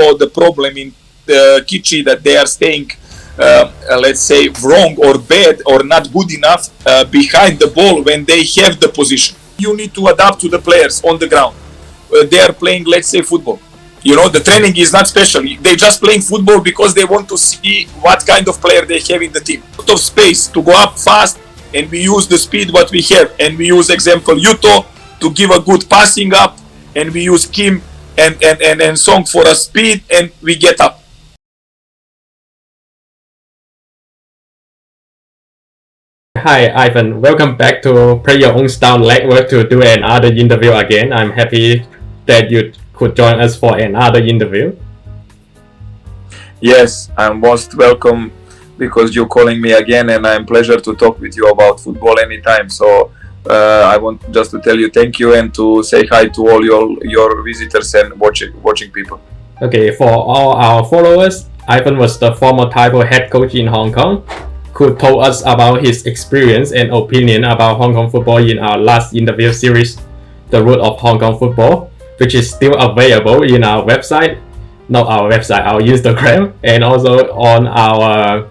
saw the problem in Kichi that they are staying, let's say, wrong or bad or not good enough behind the ball when they have the position. You need to adapt to the players on the ground. They are playing, let's say, football. The training is not special. They just playing football because they want to see what kind of player they have in the team. A lot of space to go up fast, and we use the speed what we have. And we use, example, Yuto to give a good passing up, and we use Kim and Song for a speed, and we get up. Hi Ivan, welcome back to Play Your Own Style Legwork to do another interview again. I'm happy that you could join us for another interview. Yes, I'm most welcome because you're calling me again, and I'm pleasure to talk with you about football anytime. So I want just to tell you thank you and to say hi to all your visitors and watching people. Okay, for all our followers, Ivan was the former Tai Po head coach in Hong Kong, who told us about his experience and opinion about Hong Kong football in our last interview series, The Root of Hong Kong Football, which is still available in our website, not our website, our Instagram, and also on our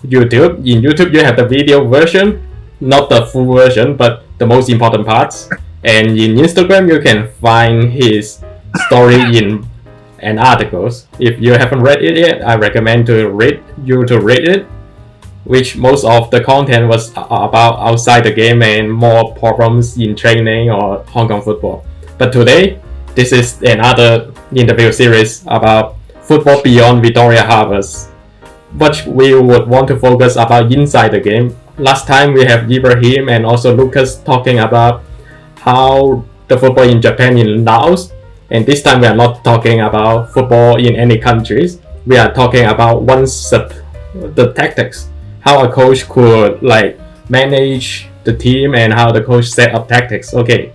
YouTube. In YouTube, you have the video version, not the full version, but the most important parts. And in Instagram, you can find his story in and articles. If you haven't read it yet, I recommend to read it, which most of the content was about outside the game and more problems in training or Hong Kong football. But today, this is another interview series about football beyond Victoria Harbours, but we would want to focus about inside the game. Last time we have Ibrahim and also Lucas talking about how the football in Japan in Laos, and this time we are not talking about football in any countries. We are talking about the tactics, how a coach could manage the team and how the coach set up tactics. Okay,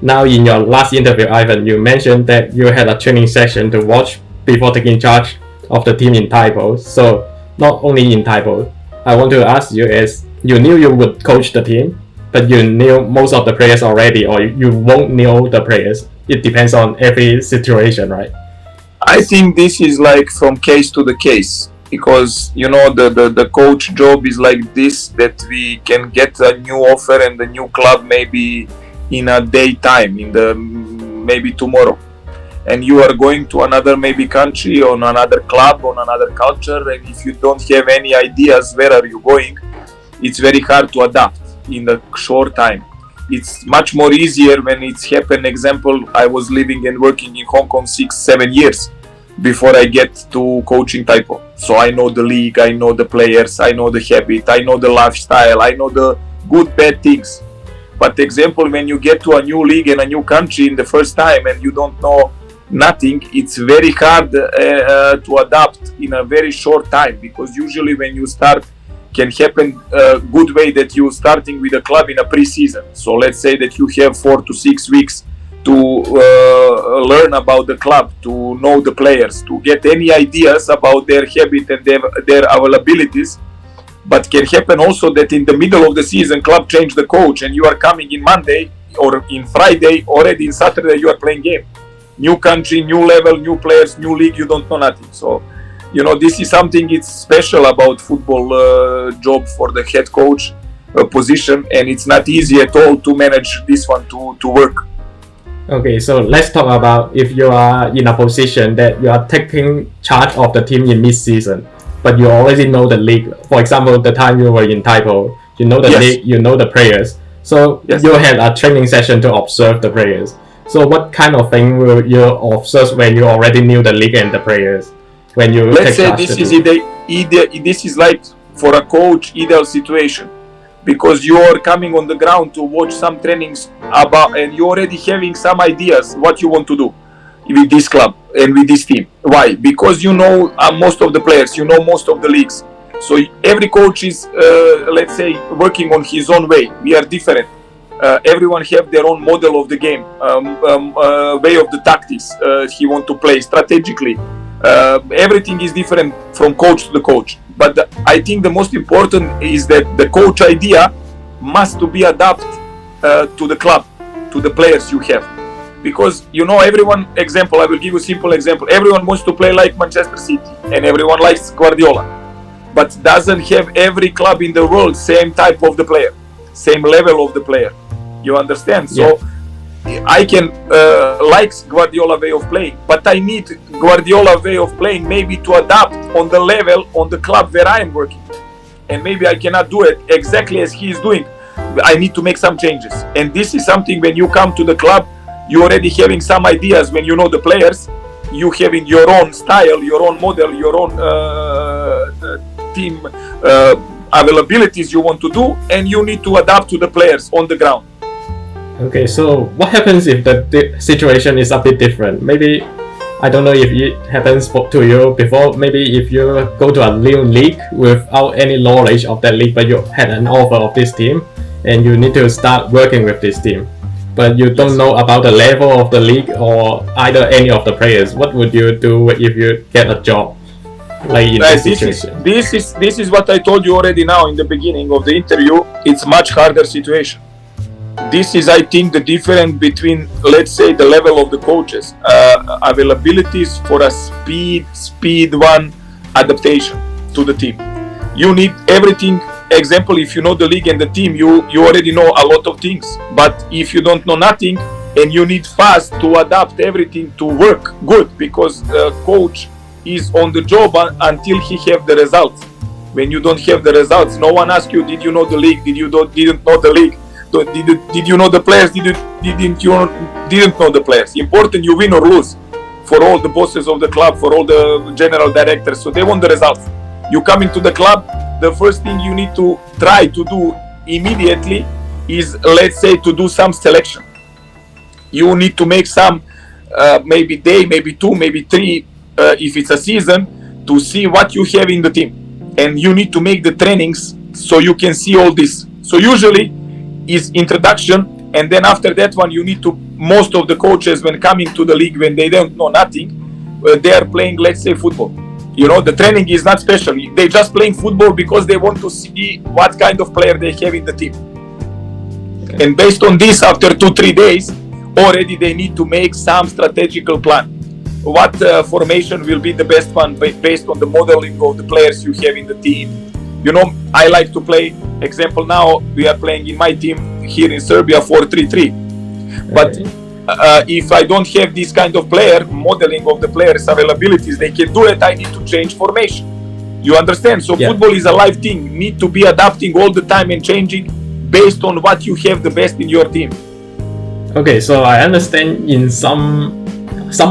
now in your last interview, Ivan, you mentioned that you had a training session to watch before taking charge of the team in Tai Po. So not only in Tai Po, I want to ask you is, you knew you would coach the team, but you knew most of the players already, or you won't know the players. It depends on every situation, right? I think this is from case to the case, because the coach job is like this, that we can get a new offer and the new club maybe in a daytime, maybe tomorrow, and you are going to another maybe country, on another club, on another culture, and if you don't have any ideas where are you going, it's very hard to adapt in a short time. It's much more easier when it's happened. Example, I was living and working in Hong Kong 6-7 years before I get to coaching Tai Po. So I know the league, I know the players, I know the habit, I know the lifestyle, I know the good, bad things. But example, when you get to a new league and a new country in the first time and you don't know nothing, it's very hard to adapt in a very short time, because usually when you start, can happen a good way that you starting with a club in a pre-season. So let's say that you have 4 to 6 weeks to learn about the club, to know the players, to get any ideas about their habit and their availabilities. But can happen also that in the middle of the season, club change the coach and you are coming in Monday or in Friday, already in Saturday you are playing game. New country, new level, new players, new league, you don't know nothing. So, this is something it's special about football job for the head coach position, and it's not easy at all to manage this one to work. Okay, so let's talk about if you are in a position that you are taking charge of the team in mid-season, but you already know the league. For example, the time you were in Tai Po, you know the league, you know the players. So you had a training session to observe the players. So what kind of thing will you observe when you already knew the league and the players? When you let's say this is like for a coach ideal situation, because you are coming on the ground to watch some trainings about, and you already having some ideas what you want to do with this club and with this team. Why? Because you know most of the players, you know most of the leagues. So every coach is, let's say, working on his own way. We are different. Everyone have their own model of the game, way of the tactics he want to play strategically. Everything is different from coach to the coach. But I think the most important is that the coach idea must to be adapted to the club, to the players you have. because everyone, example, I will give you a simple example. Everyone wants to play like Manchester City and everyone likes Guardiola, but doesn't have every club in the world same type of the player, same level of the player. You understand? So I can like Guardiola way of playing, but I need Guardiola way of playing maybe to adapt on the level on the club where I am working, and maybe I cannot do it exactly as he is doing. I need to make some changes, and this is something when you come to the club, you already having some ideas. When you know the players, you having your own style, your own model, your own team availabilities you want to do, and you need to adapt to the players on the ground. Okay, so what happens if the situation is a bit different? Maybe, I don't know if it happens to you before, maybe if you go to a new league without any knowledge of that league, but you had an offer of this team, and you need to start working with this team, but you don't know about the level of the league or either any of the players. What would you do if you get a job like in this situation? This is what I told you already now in the beginning of the interview. It's much harder situation. This is, I think, the difference between, let's say, the level of the coaches, availabilities for a speed one adaptation to the team. You need everything. Example, if you know the league and the team, you already know a lot of things. But if you don't know nothing and you need fast to adapt everything to work good, because coach is on the job until he have the results. When you don't have the results, no one asks you, did you know the league? Didn't know the league? Did you know the players? Didn't know the players? Important you win or lose. For all the bosses of the club, for all the general directors, so they want the results. You come into the club, the first thing you need to try to do immediately is, let's say, to do some selection. You need to make some, maybe day, maybe two, maybe three, if it's a season, to see what you have in the team. And you need to make the trainings so you can see all this. So usually is introduction, and then after that one you need to, most of the coaches when coming to the league, when they don't know nothing, they are playing, let's say, football. The training is not special. They just playing football because they want to see what kind of player they have in the team. Okay. And based on this, after 2-3 days, already they need to make some strategical plan. What formation will be the best one based on the modeling of the players you have in the team. I like to play, example, now we are playing in my team here in Serbia 4-3-3. But if I don't have this kind of player, modeling of the players' availabilities, they can do it, I need to change formation. You understand? So football is a live thing. Need to be adapting all the time and changing based on what you have the best in your team. Okay, so I understand in some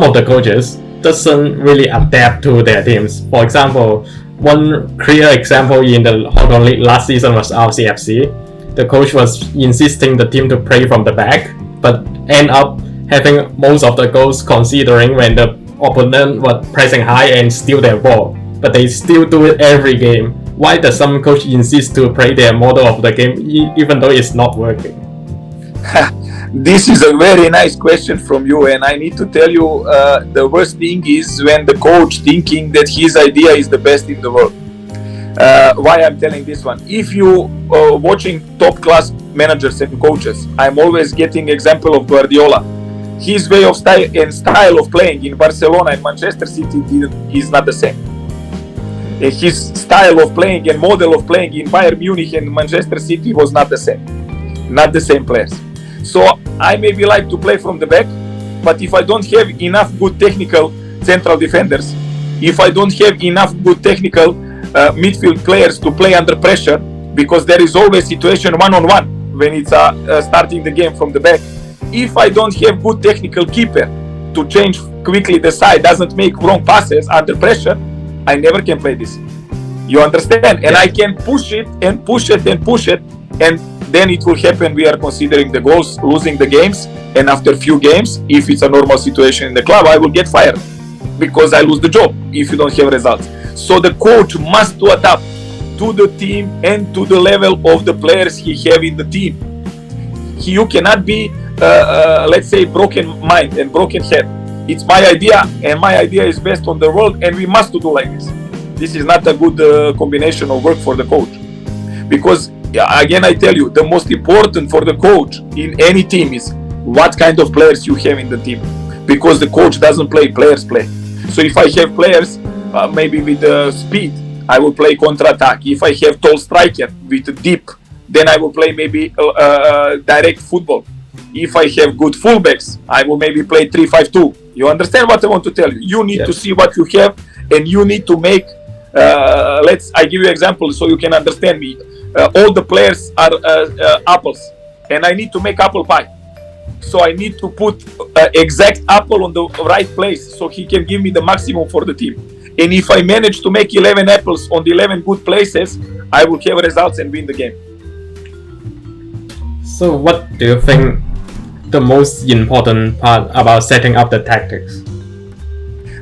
of the coaches doesn't really adapt to their teams. For example, one clear example in the Hong Kong League last season was RCFC. The coach was insisting the team to play from the back, but end up having most of the goals considering when the opponent was pressing high and steal their ball. But they still do it every game. Why does some coach insist to play their model of the game even though it's not working? This is a very nice question from you, and I need to tell you, the worst thing is when the coach thinking that his idea is the best in the world. Why I'm telling this one? If you watching top class managers and coaches, I'm always getting example of Guardiola. His way of style of playing in Barcelona and Manchester City is not the same. His style of playing and model of playing in Bayern Munich and Manchester City was not the same. Not the same players. So I maybe like to play from the back, but if I don't have enough good technical central defenders, if I don't have enough good technical midfield players to play under pressure, because there is always situation one-on-one when it's starting the game from the back. If I don't have good technical keeper to change quickly the side, doesn't make wrong passes under pressure, I never can play this. You understand? And I can push it and push it and push it, and then it will happen. We are considering the goals, losing the games, and after few games, if it's a normal situation in the club, I will get fired because I lose the job if you don't have results. So the coach must to adapt to the team and to the level of the players he have in the team. You cannot be, let's say, broken mind and broken head. It's my idea, and my idea is best on the world, and we must to do like this. This is not a good combination of work for the coach, because again I tell you, the most important for the coach in any team is what kind of players you have in the team, because the coach doesn't play, players play. So if I have players maybe with speed, I will play counter-attack. If I have tall striker with deep, then I will play maybe direct football. If I have good fullbacks, I will maybe play 3-5-2. You understand what I want to tell you? You need to see what you have, and you need to make. I give you an example so you can understand me. All the players are apples, and I need to make apple pie. So I need to put exact apple on the right place so he can give me the maximum for the team. And if I manage to make 11 apples on the 11 good places, I will have results and win the game. So what do you think the most important part about setting up the tactics?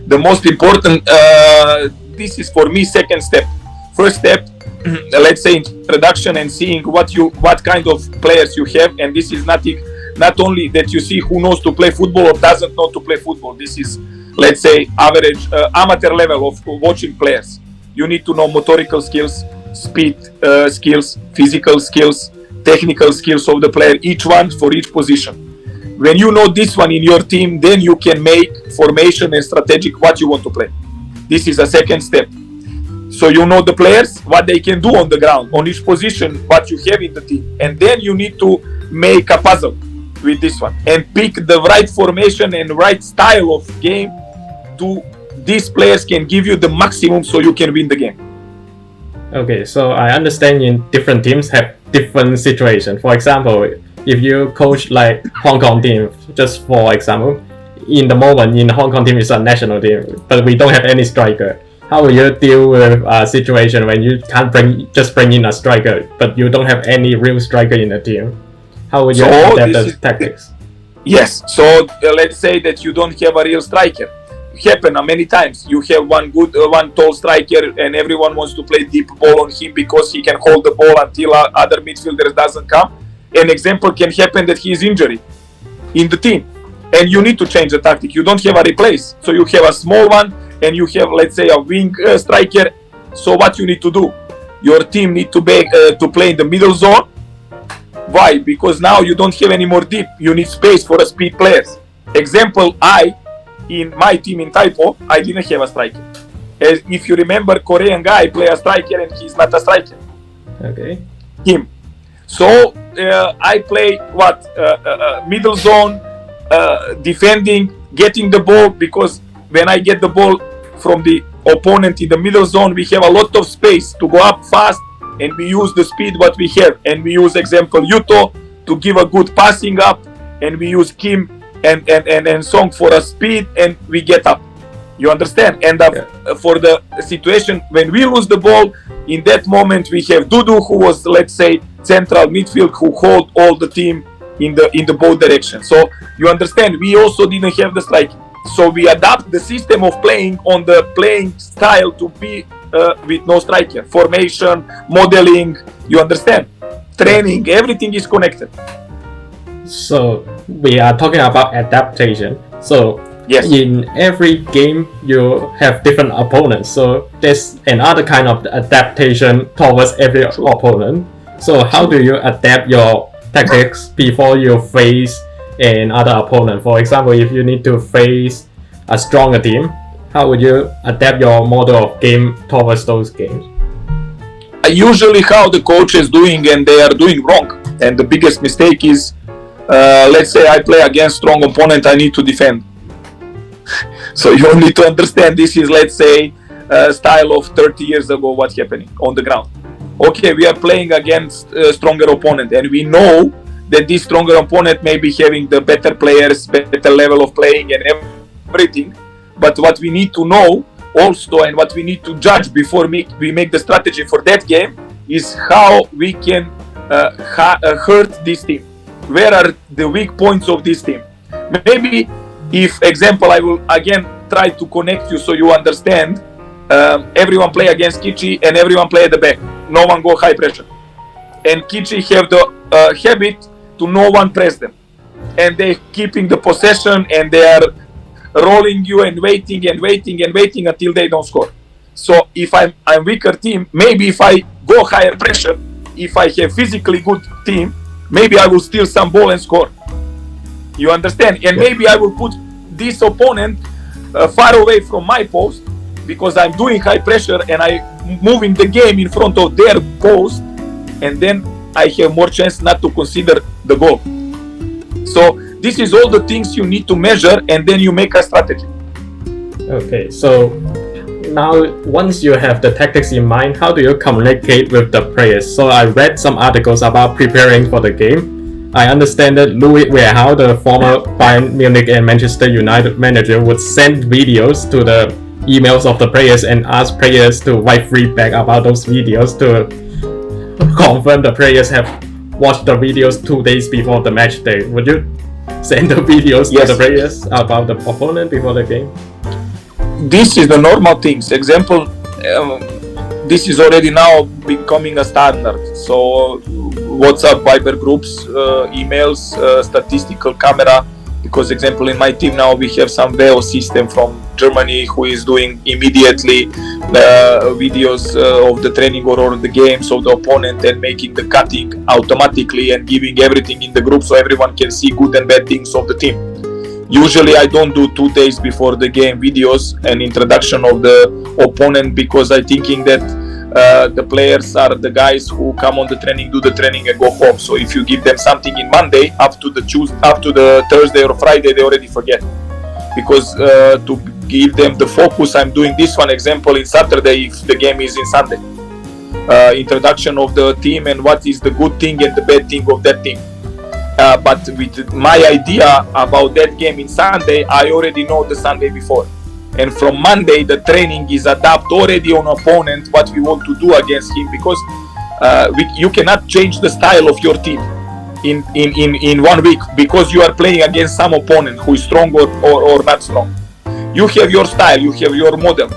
The most important, this is for me second step. First step, let's say introduction and seeing what kind of players you have, and this is not only that you see who knows to play football or doesn't know to play football. This is, let's say, average amateur level of watching players. You need to know motorical skills, speed skills, physical skills, technical skills of the player, each one for each position. When you know this one in your team, then you can make formation and strategic what you want to play. This is a second step. So you know the players, what they can do on the ground, on each position, what you have in the team. And then you need to make a puzzle with this one and pick the right formation and right style of game to these players can give you the maximum so you can win the game. Okay, so I understand in different teams have different situations. For example, if you coach like Hong Kong team, just for example, in the moment in the Hong Kong team is a national team, but we don't have any striker. How will you deal with a situation when you can't bring in a striker, but you don't have any real striker in the team? How will you adapt the tactics? Yes, so let's say that you don't have a real striker. Happen many times. You have one tall striker, and everyone wants to play deep ball on him because he can hold the ball until other midfielders doesn't come. An example can happen that he is injured in the team, and you need to change the tactic. You don't have a replace, so you have a small one, and you have, let's say, a wing striker. So what you need to do? Your team need to play in the middle zone. Why? Because now you don't have any more deep. You need space for a speed players. Example, in my team in Tai Po, I didn't have a striker. As if you remember, Korean guy play a striker and he's not a striker. Okay. Him. So I play middle zone, defending, getting the ball, because when I get the ball from the opponent in the middle zone, we have a lot of space to go up fast, and we use the speed what we have, and we use example Yuto to give a good passing up, and we use Kim and Song for a speed, and we get up. You understand? And for the situation when we lose the ball, in that moment we have Dudu, who was, let's say, central midfield, who hold all the team in the both directions. So you understand, we also didn't have the striking. So we adapt the system of playing on the playing style to be with no striker. Formation, modeling, you understand? Training, everything is connected. So we are talking about adaptation. So yes, in every game you have different opponents. So there's another kind of adaptation towards every opponent. So how do you adapt your tactics before you face another opponent? For example, if you need to face a stronger team, how would you adapt your model of game towards those games? Usually how the coach is doing, and they are doing wrong. And the biggest mistake is, let's say I play against strong opponent, I need to defend. So you need to understand this is, let's say, style of 30 years ago what's happening on the ground. Okay, we are playing against a stronger opponent, and we know that this stronger opponent may be having the better players, better level of playing and everything. But what we need to know also, and what we need to judge before we make the strategy for that game, is how we can hurt this team. Where are the weak points of this team? Maybe, if example, I will again try to connect you so you understand. Everyone play against Kichi and everyone play at the back. No one go high pressure. And Kichi have the habit to no one press them. And they keeping the possession, and they are rolling you and waiting and waiting and waiting until they don't score. So if I'm weaker team, maybe if I go higher pressure, if I have physically good team, maybe I will steal some ball and score. You understand? And maybe I will put this opponent far away from my post because I'm doing high pressure and I'm moving the game in front of their post, and then I have more chance not to consider the goal. So this is all the things you need to measure, and then you make a strategy. Okay, so now once you have the tactics in mind, how do you communicate with the players? So I read some articles about preparing for the game. I understand that Louis van Gaal, the former Bayern Munich and Manchester United manager, would send videos to the emails of the players and ask players to write feedback about those videos to confirm the players have watched the videos 2 days before the match day. Would you send the videos to the players about the opponent before the game? This is the normal things. Example, this is already now becoming a standard. So WhatsApp, Viber groups, emails, statistical camera. Because example, in my team now we have some VO system from Germany who is doing immediately videos of the training or the games of the opponent and making the cutting automatically and giving everything in the group so everyone can see good and bad things of the team. Usually I don't do 2 days before the game videos and introduction of the opponent because I'm thinking that the players are the guys who come on the training, do the training and go home. So if you give them something in Monday up to the Thursday or Friday, they already forget. Because to give them the focus, I'm doing this one example in Saturday if the game is in Sunday. Introduction of the team and what is the good thing and the bad thing of that team. But with my idea about that game in Sunday, I already know the Sunday before. And from Monday, the training is adapt already on opponent what we want to do against him because you cannot change the style of your team in 1 week because you are playing against some opponent who is strong or not strong. You have your style, you have your model,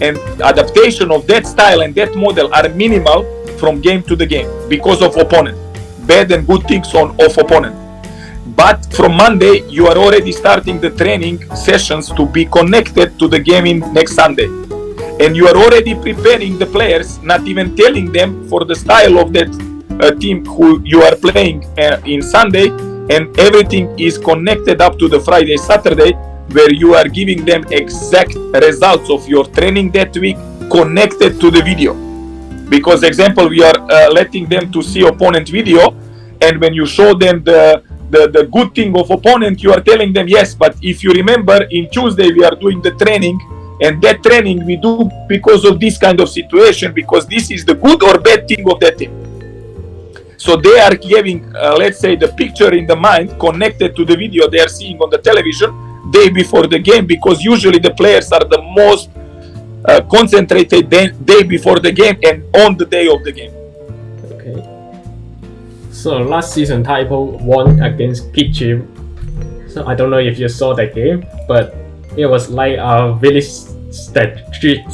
and adaptation of that style and that model are minimal from game to the game because of opponent. Bad and good things of opponent. But from Monday, you are already starting the training sessions to be connected to the game in next Sunday. And you are already preparing the players, not even telling them for the style of that team who you are playing in Sunday. And everything is connected up to the Friday, Saturday, where you are giving them exact results of your training that week connected to the video. Because example, we are letting them to see opponent video, and when you show them the good thing of opponent, you are telling them yes, but if you remember in Tuesday we are doing the training, and that training we do because of this kind of situation, because this is the good or bad thing of that team. So they are having let's say the picture in the mind connected to the video they are seeing on the television day before the game, because usually the players are the most concentrated day before the game and on the day of the game. Okay. So last season, Tai Po won against Kitchi. So I don't know if you saw that game, but it was like a really strategic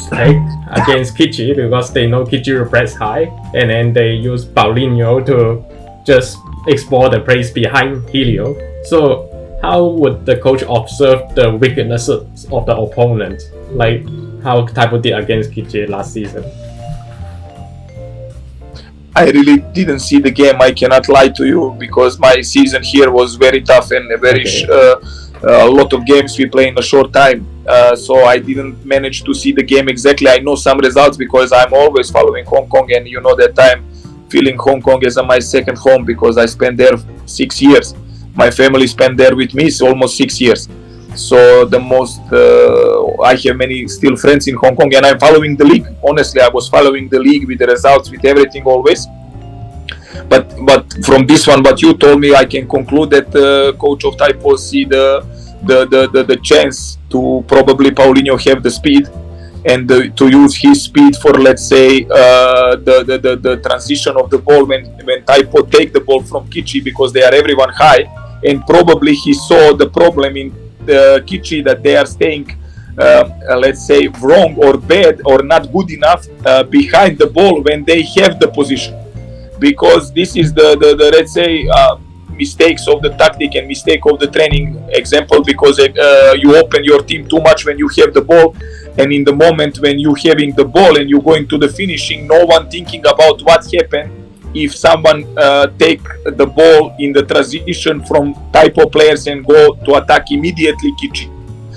against Kitchi because they know Kitchi will press high, and then they use Paulinho to just explore the place behind Helio. So how would the coach observe the weaknesses of the opponent, like how Tai Po did against Kitchi last season? I really didn't see the game. I cannot lie to you because my season here was very tough and very a lot of games we play in a short time. So I didn't manage to see the game exactly. I know some results because I'm always following Hong Kong, and you know that I'm feeling Hong Kong as my second home because I spent there 6 years. My family spent there with me, so almost 6 years. So the most I have many still friends in Hong Kong, and I'm following the league. Honestly, I was following the league with the results, with everything always. But from this one, what you told me, I can conclude that coach of Tai Po see the chance to probably Paulinho have the speed and to use his speed for, let's say, the transition of the ball when Tai Po take the ball from Kitchi, because they are everyone high, and probably he saw the problem in Kitchi that they are staying let's say wrong or bad or not good enough behind the ball when they have the position, because this is the let's say mistakes of the tactic and mistake of the training example, because you open your team too much when you have the ball, and in the moment when you having the ball and you going to the finishing, no one thinking about what happened if someone take the ball in the transition from Tai Po players and go to attack immediately Kichi.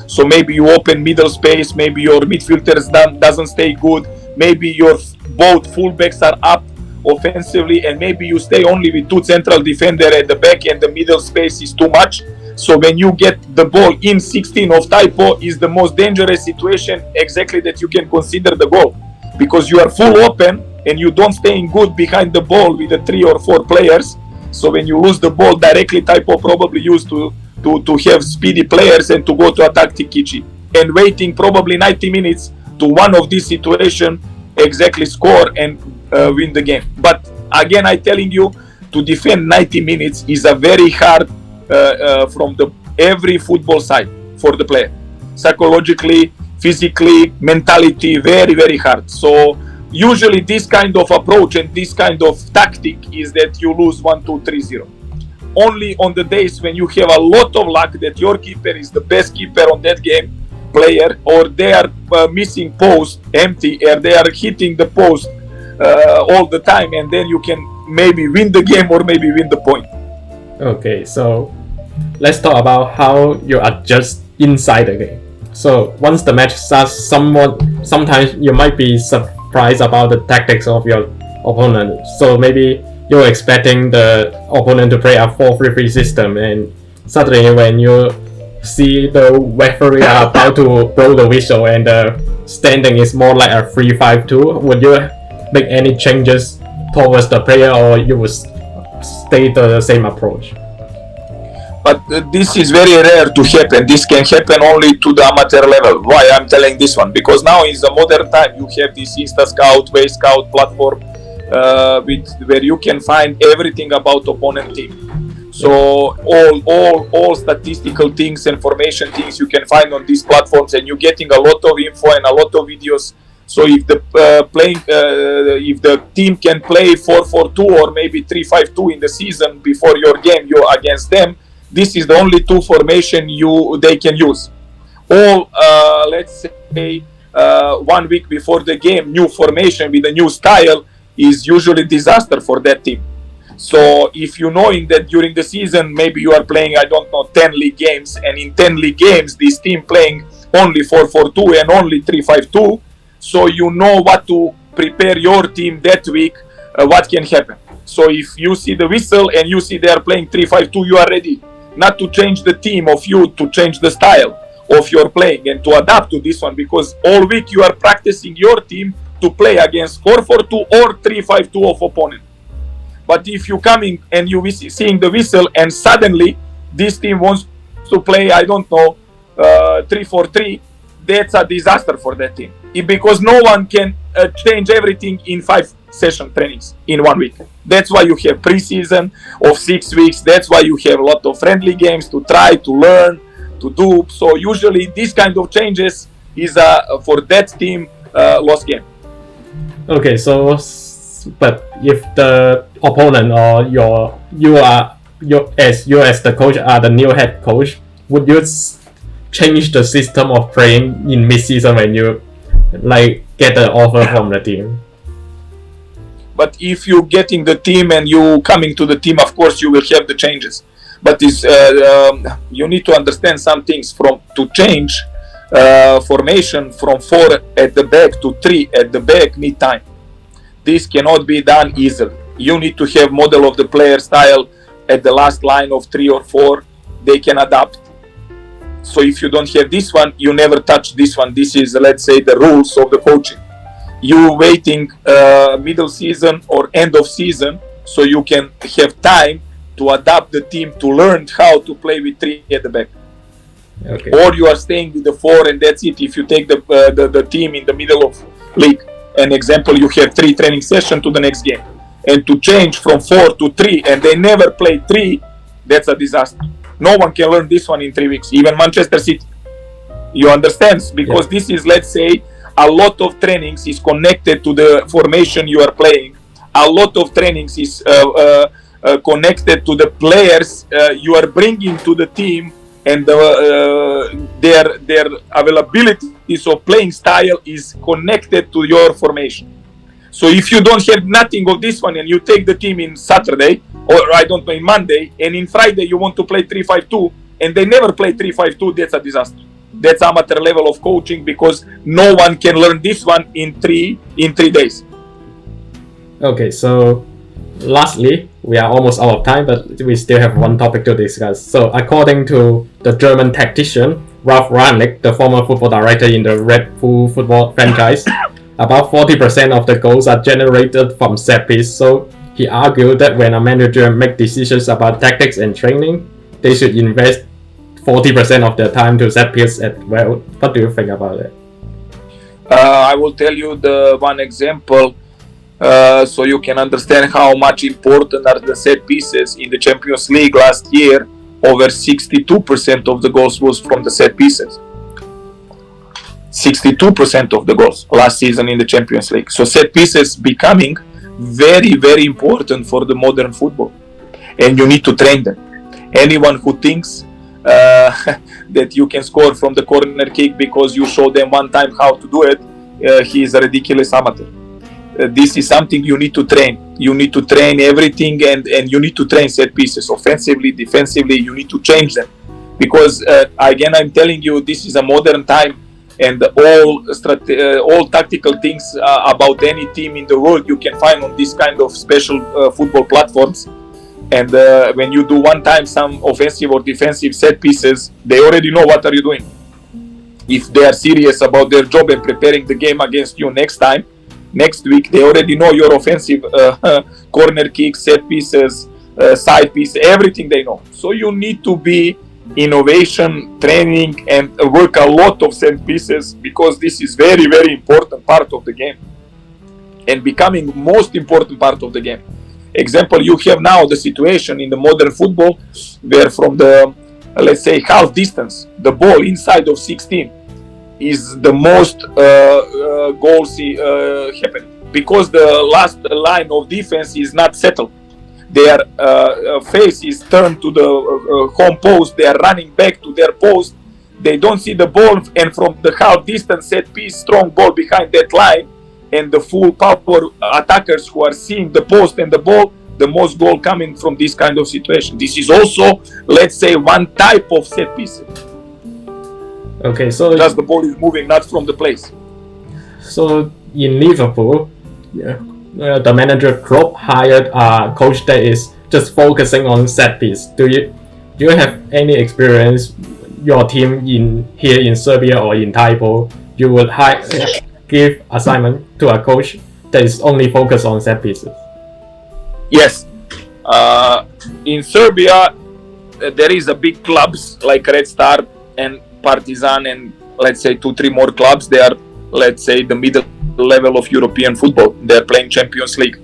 So maybe you open middle space, maybe your midfielders doesn't stay good, maybe your both fullbacks are up offensively, and maybe you stay only with two central defender at the back and the middle space is too much. So when you get the ball in 16 of Tai Po is the most dangerous situation exactly that you can consider the goal, because you are full open and you don't stay in good behind the ball with the 3 or 4 players. So when you lose the ball directly, Tai Po probably used to have speedy players and to go to attack Tikichi, and waiting probably 90 minutes to one of these situations exactly score and win the game. But again, I'm telling you, to defend 90 minutes is a very hard from the every football side for the player, psychologically, physically, mentality, very, very hard. So usually this kind of approach and this kind of tactic is that you lose 1-2, 3-0. Only on the days when you have a lot of luck that your keeper is the best keeper on that game player, or they are missing post empty, or they are hitting the post all the time, and then you can maybe win the game or maybe win the point. Okay, so let's talk about how you adjust inside the game. So once the match starts, sometimes you might be surprised about the tactics of your opponent. So maybe you're expecting the opponent to play a 4-3-3 system, and suddenly when you see the referee are about to blow the whistle and the standing is more like a 3-5-2, would you make any changes towards the player, or you would stay the same approach? But this is very rare to happen. This can happen only to the amateur level. Why I'm telling this one? Because now in the modern time you have this Insta Scout, Way Scout platform where you can find everything about opponent team. So all statistical things, information things you can find on these platforms, and you're getting a lot of info and a lot of videos. So if the if the team can play 4-4-2 or maybe 3-5-2 in the season before your game, you're against them, this is the only two formation they can use. Or let's say 1 week before the game, new formation with a new style is usually disaster for that team. So if you know in that during the season maybe you are playing 10 league games, and in 10 league games this team playing only 4-4-2 and only 3-5-2, so you know what to prepare your team that week, what can happen. So if you see the whistle and you see they are playing 3-5-2, you are ready not to change the team of you, to change the style of your playing and to adapt to this one, because all week you are practicing your team to play against 4-4-2 or 3-5-2 of opponent. But if you coming and you seeing the whistle and suddenly this team wants to play 3-4-3, that's a disaster for that team, because no one can change everything in 5 session trainings in 1 week. That's why you have pre-season of 6 weeks. That's why you have a lot of friendly games to try to learn to do. So usually these kind of changes is for that team lost game. Okay, so but if the opponent or you as the coach are the new head coach, would you change the system of playing in mid-season when you get the offer from the team? But if you getting the team and you coming to the team, of course you will have the changes. But you need to understand some things. To change formation from 4 at the back to 3 at the back need time. This cannot be done easily. You need to have model of the player style at the last line of 3 or 4. They can adapt. So if you don't have this one, you never touch this one. This is, let's say, the rules of the coaching. You waiting middle season or end of season so you can have time to adapt the team to learn how to play with 3 at the back. Okay. Or you are staying with the 4 and that's it. If you take the team in the middle of league, an example, you have 3 training sessions to the next game, and to change from 4 to 3 and they never play 3, that's a disaster. No one can learn this one in 3 weeks, even Manchester City. You understand? Because this is, let's say, a lot of trainings is connected to the formation you are playing. A lot of trainings is connected to the players you are bringing to the team, and their availability of playing style is connected to your formation. So if you don't have nothing of this one and you take the team in Saturday, or I don't know, in Monday, and in Friday you want to play 3-5-2, and they never play 3-5-2, that's a disaster. That's amateur level of coaching, because no one can learn this one in three days. Okay, so lastly, we are almost out of time, but we still have one topic to discuss. So according to the German tactician Ralf Rangnick, the former football director in the Red Bull football franchise, about 40% of the goals are generated from set piece. So he argued that when a manager makes decisions about tactics and training, they should invest 40% of their time to set piece as well. What do you think about it? I will tell you the one example, so you can understand how much important are the set pieces. In the Champions League last year, over 62% of the goals was from the set pieces. 62% of the goals last season in the Champions League. So set pieces becoming very, very important for the modern football, and you need to train them. Anyone who thinks that you can score from the corner kick because you show them one time how to do it, he is a ridiculous amateur. This is something you need to train. You need to train everything, and you need to train set pieces offensively, defensively. You need to change them, because again, I'm telling you, this is a modern time, and all tactical things about any team in the world you can find on this kind of special football platforms. And when you do one time some offensive or defensive set pieces, they already know what are you doing. If they are serious about their job and preparing the game against you next week, they already know your offensive corner kicks, set pieces, side piece, everything they know. So you need to be innovation, training, and work a lot of set pieces, because this is very, very important part of the game, and becoming most important part of the game. Example, you have now the situation in the modern football where from the, let's say, half distance, the ball inside of 16 is the most goals happening, because the last line of defense is not settled. Their face is turned to the home post. They are running back to their post. They don't see the ball, and from the half distance set piece, strong ball behind that line, and the full power attackers who are seeing the post and the ball, the most goal coming from this kind of situation. This is also, let's say, one type of set piece. Okay, so just the ball is moving, not from the place. So in Liverpool, the manager Klopp hired a coach that is just focusing on set piece. Do you have any experience? Your team here in Serbia or in Tai Po, you would give assignment to a coach that is only focused on set pieces? Yes, in Serbia there is a big clubs like Red Star and Partizan, and let's say 2-3 more clubs. They are, let's say, the middle level of European football. They are playing Champions League,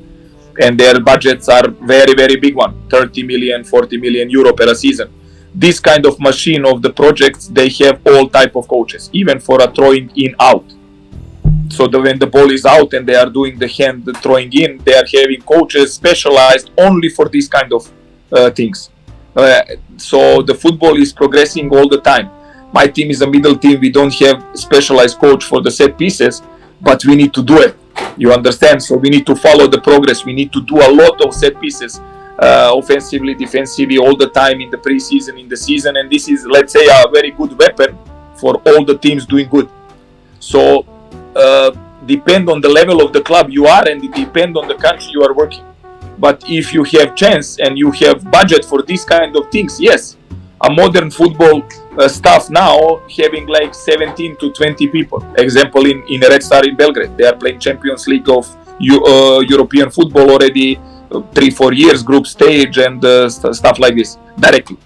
and their budgets are very, very big one, 30 million, 40 million euro per season. This kind of machine of the projects, they have all type of coaches, even for a throwing in out. So when the ball is out and they are doing the hand throwing in, they are having coaches specialized only for this kind of things. So the football is progressing all the time. My team is a middle team. We don't have specialized coach for the set pieces, but we need to do it. You understand? So we need to follow the progress. We need to do a lot of set pieces, offensively, defensively, all the time in the preseason, in the season. And this is, let's say, a very good weapon for all the teams doing good. So depend on the level of the club you are, and it depend on the country you are working. But if you have chance and you have budget for these kind of things, yes, a modern football staff now having like 17 to 20 people. Example, in Red Star in Belgrade, they are playing Champions League of European football already 3-4 years, group stage and stuff like this directly.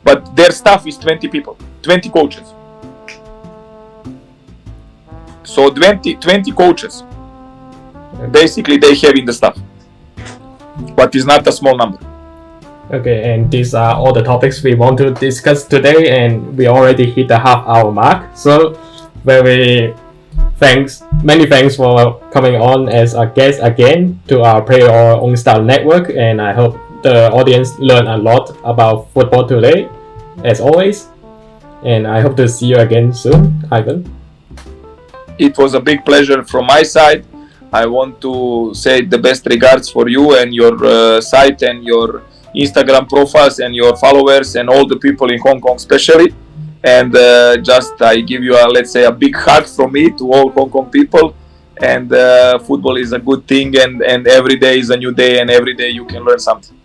But their staff is 20 people, 20 coaches. So 20 coaches basically they have in the staff, but it's not a small number. Okay, and these are all the topics we want to discuss today, and we already hit the half-hour mark. So, many thanks for coming on as a guest again to our Play Your Own Style network, and I hope the audience learned a lot about football today, as always. And I hope to see you again soon, Ivan. It was a big pleasure from my side. I want to say the best regards for you and your site and your Instagram profiles and your followers and all the people in Hong Kong especially. And just I give you a, let's say, a big hug from me to all Hong Kong people. And football is a good thing, and every day is a new day, and every day you can learn something.